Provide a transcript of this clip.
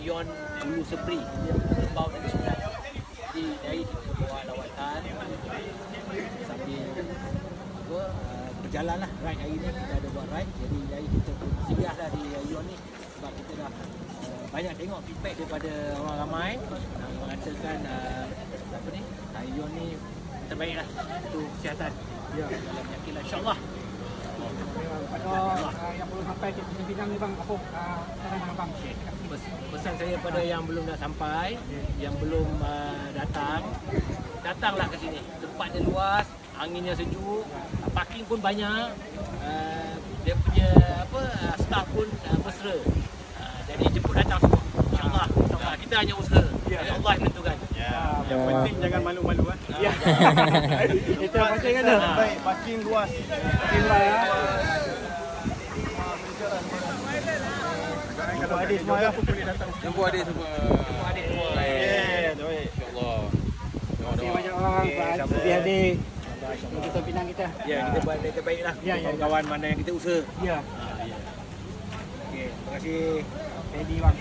Ion Hulu Sepri Lembau Negeri Sembilan. Jadi dari kita buat lawatan sambil berjalan lah ride hari ni. Kita ada buat ride, jadi dari kita pun singgah lah di Ion ni sebab kita dah banyak tengok feedback daripada orang ramai mengatakan apa ni, Ion ni terbaik lah untuk kesihatan dalam penyakit lah, insyaAllah. Yang belum sampai ke Pinang ni bang, apa saran abang? Pesan saya pada yang belum dah sampai, yang belum datanglah ke sini. Tempat dia luas, anginnya sejuk, parking pun banyak, dia punya staff pun mesra. Jadi jemput datang semua. InsyaAllah. Kita hanya usaha. Allah yang menentukan. Yang penting jangan malu-malu Ya. Itu yang penting kan. Baik, parking luas. Parking luas ya. Jumpa adik semua ya. Jumpa adik semua. InsyaAllah. Terima kasih banyak orang. Terima adik. Kita Pinang kita. Ya, kita buat yang terbaik lah. Kawan-kawan mana yang kita usaha. Ya. Okey, terima kasih. Jadi bang.